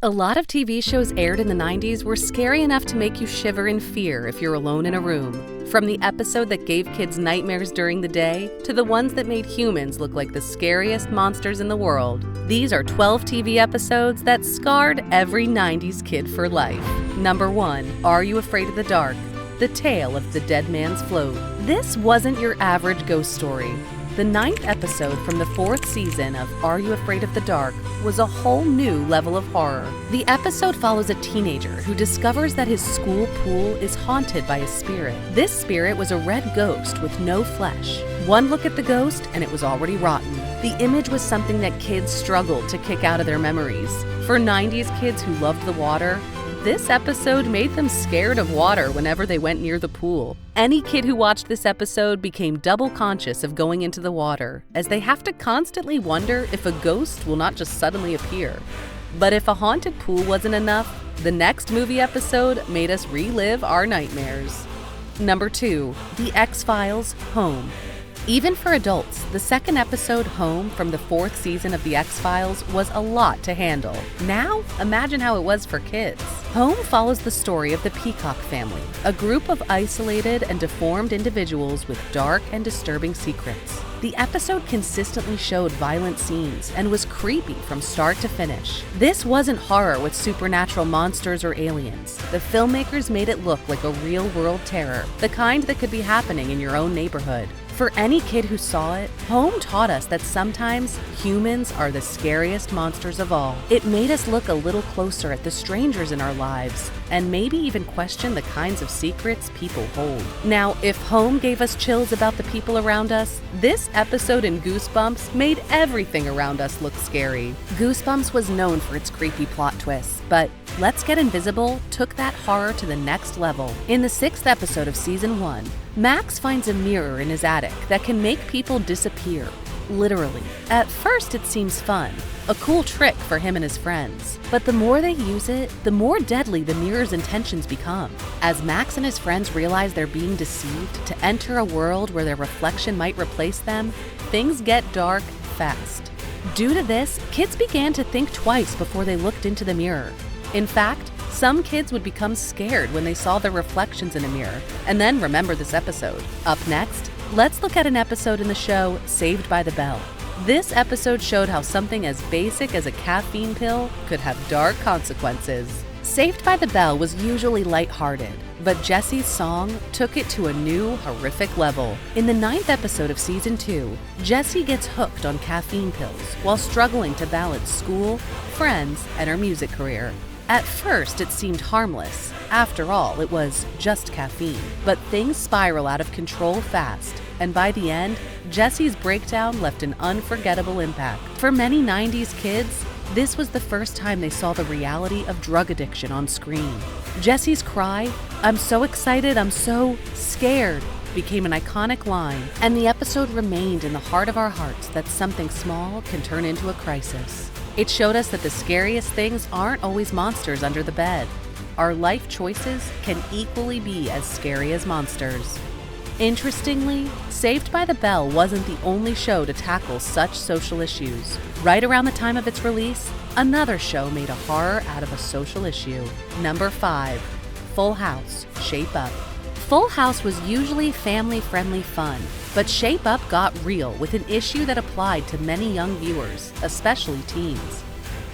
A lot of TV shows aired in the 90s were scary enough to make you shiver in fear if you're alone in a room. From the episode that gave kids nightmares during the day to the ones that made humans look like the scariest monsters in the world, these are 12 TV episodes that scarred every 90s kid for life. Number 1. Are You Afraid of the Dark? The Tale of the Dead Man's Float. This wasn't your average ghost story. The 9th episode from the 4th season of Are You Afraid of the Dark was a whole new level of horror. The episode follows a teenager who discovers that his school pool is haunted by a spirit. This spirit was a red ghost with no flesh. One look at the ghost and it was already rotten. The image was something that kids struggled to kick out of their memories. For 90s kids who loved the water, this episode made them scared of water whenever they went near the pool. Any kid who watched this episode became double conscious of going into the water, as they have to constantly wonder if a ghost will not just suddenly appear. But if a haunted pool wasn't enough, the next movie episode made us relive our nightmares. Number 2. The X-Files: Home. Even for adults, the second episode, Home, from the 4th season of The X-Files was a lot to handle. Now, imagine how it was for kids. Home follows the story of the Peacock family, a group of isolated and deformed individuals with dark and disturbing secrets. The episode consistently showed violent scenes and was creepy from start to finish. This wasn't horror with supernatural monsters or aliens. The filmmakers made it look like a real-world terror, the kind that could be happening in your own neighborhood. For any kid who saw it, Home taught us that sometimes humans are the scariest monsters of all. It made us look a little closer at the strangers in our lives, and maybe even question the kinds of secrets people hold. Now, if Home gave us chills about the people around us, this episode in Goosebumps made everything around us look scary. Goosebumps was known for its creepy plot twists, but Let's Get Invisible took that horror to the next level. In the 6th episode of Season 1, Max finds a mirror in his attic that can make people disappear, literally. At first it seems fun, a cool trick for him and his friends. But the more they use it, the more deadly the mirror's intentions become. As Max and his friends realize they're being deceived to enter a world where their reflection might replace them, things get dark fast. Due to this, kids began to think twice before they looked into the mirror. In fact, some kids would become scared when they saw their reflections in a mirror, and then remember this episode. Up next, let's look at an episode in the show Saved by the Bell. This episode showed how something as basic as a caffeine pill could have dark consequences. Saved by the Bell was usually lighthearted, but Jesse's song took it to a new, horrific level. In the 9th episode of Season 2, Jesse gets hooked on caffeine pills while struggling to balance school, friends, and her music career. At first, it seemed harmless. After all, it was just caffeine. But things spiral out of control fast, and by the end, Jesse's breakdown left an unforgettable impact. For many 90s kids, this was the first time they saw the reality of drug addiction on screen. Jesse's cry, "I'm so excited, I'm so scared," became an iconic line, and the episode remained in the heart of our hearts that something small can turn into a crisis. It showed us that the scariest things aren't always monsters under the bed. Our life choices can equally be as scary as monsters. Interestingly, Saved by the Bell wasn't the only show to tackle such social issues. Right around the time of its release, another show made a horror out of a social issue. Number 5. Full House: Shape Up. Full House was usually family-friendly fun, but Shape Up got real with an issue that applied to many young viewers, especially teens.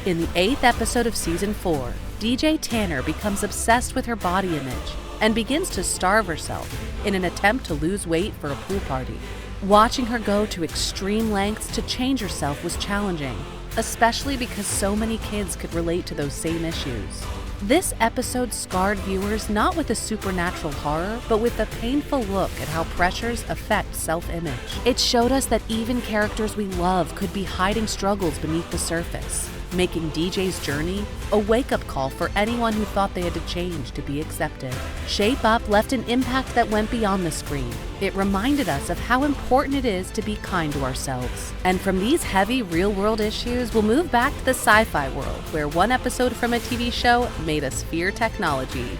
In the 8th episode of Season 4, DJ Tanner becomes obsessed with her body image and begins to starve herself in an attempt to lose weight for a pool party. Watching her go to extreme lengths to change herself was challenging, especially because so many kids could relate to those same issues. This episode scarred viewers not with a supernatural horror, but with a painful look at how pressures affect self-image. It showed us that even characters we love could be hiding struggles beneath the surface, making DJ's journey a wake-up call for anyone who thought they had to change to be accepted. Shape Up left an impact that went beyond the screen. It reminded us of how important it is to be kind to ourselves. And from these heavy real-world issues, we'll move back to the sci-fi world, where one episode from a TV show made us fear technology.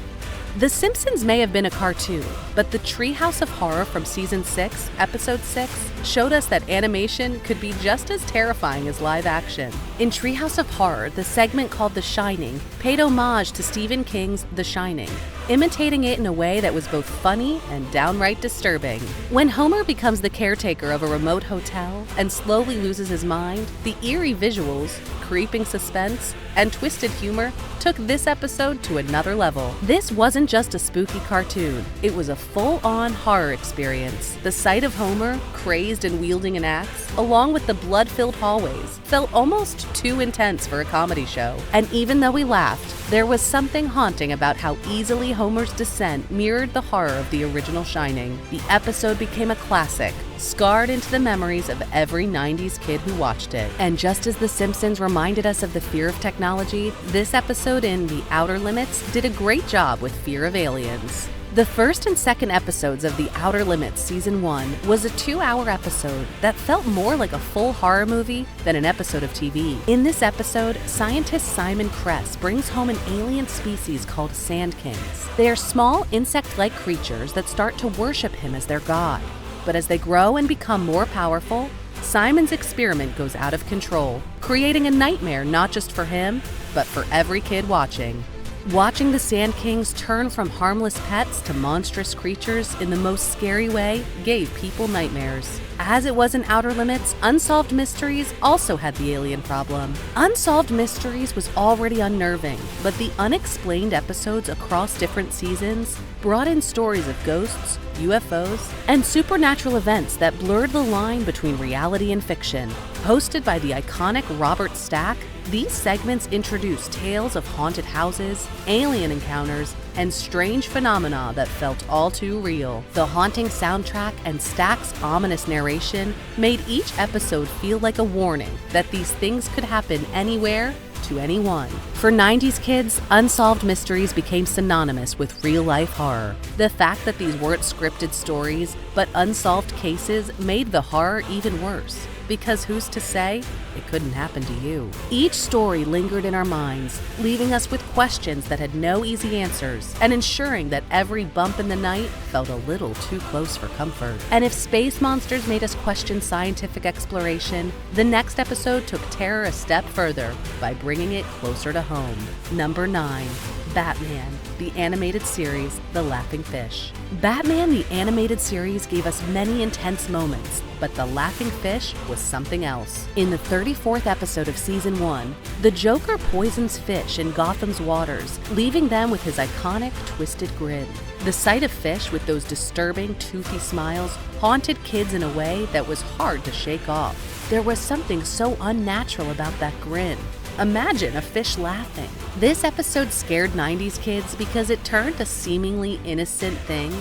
The Simpsons may have been a cartoon, but the Treehouse of Horror from Season 6, Episode 6, showed us that animation could be just as terrifying as live action. In Treehouse of Horror, the segment called The Shining paid homage to Stephen King's The Shining, imitating it in a way that was both funny and downright disturbing. When Homer becomes the caretaker of a remote hotel and slowly loses his mind, the eerie visuals, creeping suspense, and twisted humor took this episode to another level. This wasn't just a spooky cartoon, it was a full-on horror experience. The sight of Homer, crazed and wielding an axe, along with the blood-filled hallways, felt almost too intense for a comedy show. And even though we laughed, there was something haunting about how easily Homer's descent mirrored the horror of the original Shining. The episode became a classic, scarred into the memories of every 90s kid who watched it. And just as The Simpsons reminded us of the fear of technology, this episode in The Outer Limits did a great job with fear of aliens. The first and second episodes of The Outer Limits Season 1 was a 2-hour episode that felt more like a full horror movie than an episode of TV. In this episode, scientist Simon Kress brings home an alien species called Sand Kings. They are small, insect-like creatures that start to worship him as their god. But as they grow and become more powerful, Simon's experiment goes out of control, creating a nightmare not just for him, but for every kid watching. Watching the Sand Kings turn from harmless pets to monstrous creatures in the most scary way gave people nightmares. As it was in Outer Limits, Unsolved Mysteries also had the alien problem. Unsolved Mysteries was already unnerving, but the unexplained episodes across different seasons brought in stories of ghosts, UFOs, and supernatural events that blurred the line between reality and fiction. Hosted by the iconic Robert Stack, these segments introduced tales of haunted houses, alien encounters, and strange phenomena that felt all too real. The haunting soundtrack and Stack's ominous narration made each episode feel like a warning that these things could happen anywhere to anyone. For 90s kids, Unsolved Mysteries became synonymous with real-life horror. The fact that these weren't scripted stories, but unsolved cases made the horror even worse. Because who's to say it couldn't happen to you? Each story lingered in our minds, leaving us with questions that had no easy answers, and ensuring that every bump in the night felt a little too close for comfort. And if space monsters made us question scientific exploration, the next episode took terror a step further by bringing it closer to home. Number 9. Batman, the animated series, The Laughing Fish. Batman, the animated series, gave us many intense moments, but The Laughing Fish was something else. In the 34th episode of Season 1, the Joker poisons fish in Gotham's waters, leaving them with his iconic twisted grin. The sight of fish with those disturbing, toothy smiles haunted kids in a way that was hard to shake off. There was something so unnatural about that grin. Imagine a fish laughing. This episode scared 90s kids because it turned a seemingly innocent thing,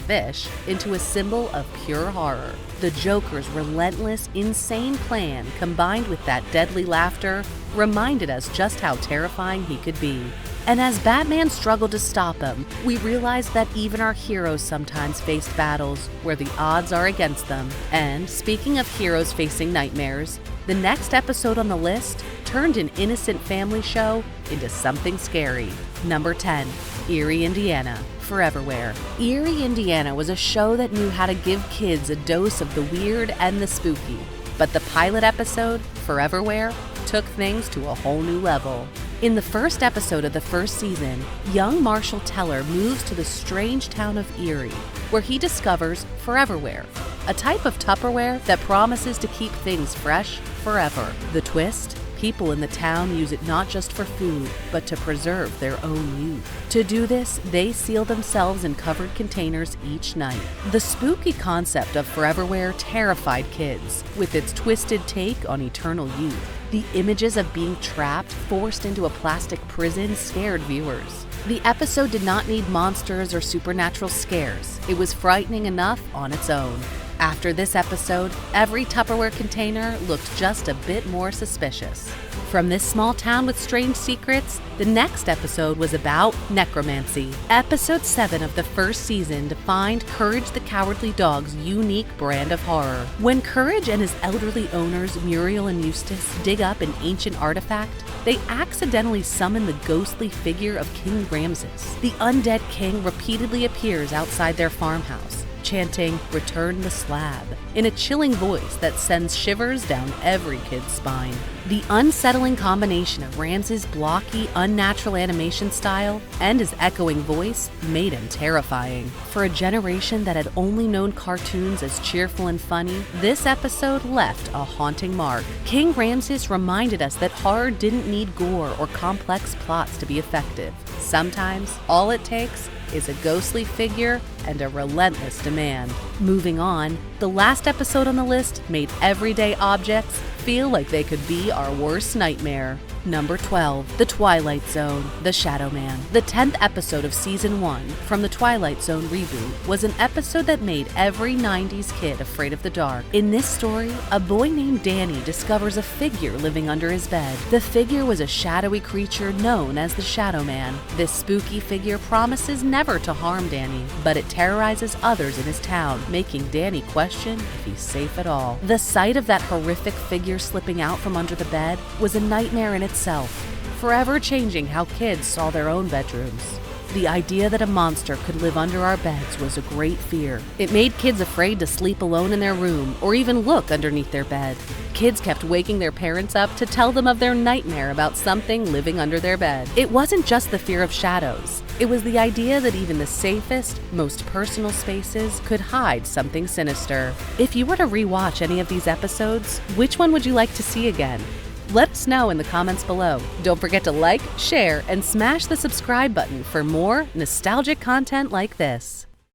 fish, into a symbol of pure horror. The Joker's relentless, insane plan, combined with that deadly laughter, reminded us just how terrifying he could be. And as Batman struggled to stop him, we realized that even our heroes sometimes faced battles where the odds are against them. And speaking of heroes facing nightmares, the next episode on the list turned an innocent family show into something scary. Number 10, Erie, Indiana, Foreverwhere. Erie, Indiana was a show that knew how to give kids a dose of the weird and the spooky. But the pilot episode, Foreverwhere, took things to a whole new level. In the first episode of the first season, young Marshall Teller moves to the strange town of Erie, where he discovers Foreverwhere, a type of Tupperware that promises to keep things fresh forever. The twist? People in the town use it not just for food, but to preserve their own youth. To do this, they seal themselves in covered containers each night. The spooky concept of Foreverwhere terrified kids, with its twisted take on eternal youth. The images of being trapped, forced into a plastic prison scared viewers. The episode did not need monsters or supernatural scares. It was frightening enough on its own. After this episode, every Tupperware container looked just a bit more suspicious. From this small town with strange secrets, the next episode was about necromancy. Episode 7 of the first season defined Courage the Cowardly Dog's unique brand of horror. When Courage and his elderly owners, Muriel and Eustace, dig up an ancient artifact, they accidentally summon the ghostly figure of King Ramses. The undead king repeatedly appears outside their farmhouse, chanting, "Return the slab," in a chilling voice that sends shivers down every kid's spine. The unsettling combination of Ramses' blocky, unnatural animation style and his echoing voice made him terrifying. For a generation that had only known cartoons as cheerful and funny, this episode left a haunting mark. King Ramses reminded us that horror didn't need gore or complex plots to be effective. Sometimes, all it takes is a ghostly figure and a relentless demand. Moving on, the last episode on the list made everyday objects feel like they could be our worst nightmare. Number 12, The Twilight Zone, The Shadowman. The 10th episode of Season 1 from the Twilight Zone reboot was an episode that made every 90s kid afraid of the dark. In this story, a boy named Danny discovers a figure living under his bed. The figure was a shadowy creature known as the Shadowman. This spooky figure promises never to harm Danny, but it terrorizes others in his town, making Danny question if he's safe at all. The sight of that horrific figure slipping out from under the bed was a nightmare in itself, forever changing how kids saw their own bedrooms. The idea that a monster could live under our beds was a great fear. It made kids afraid to sleep alone in their room or even look underneath their bed. Kids kept waking their parents up to tell them of their nightmare about something living under their bed. It wasn't just the fear of shadows. It was the idea that even the safest, most personal spaces could hide something sinister. If you were to rewatch any of these episodes, which one would you like to see again? Let us know in the comments below. Don't forget to like, share, and smash the subscribe button for more nostalgic content like this.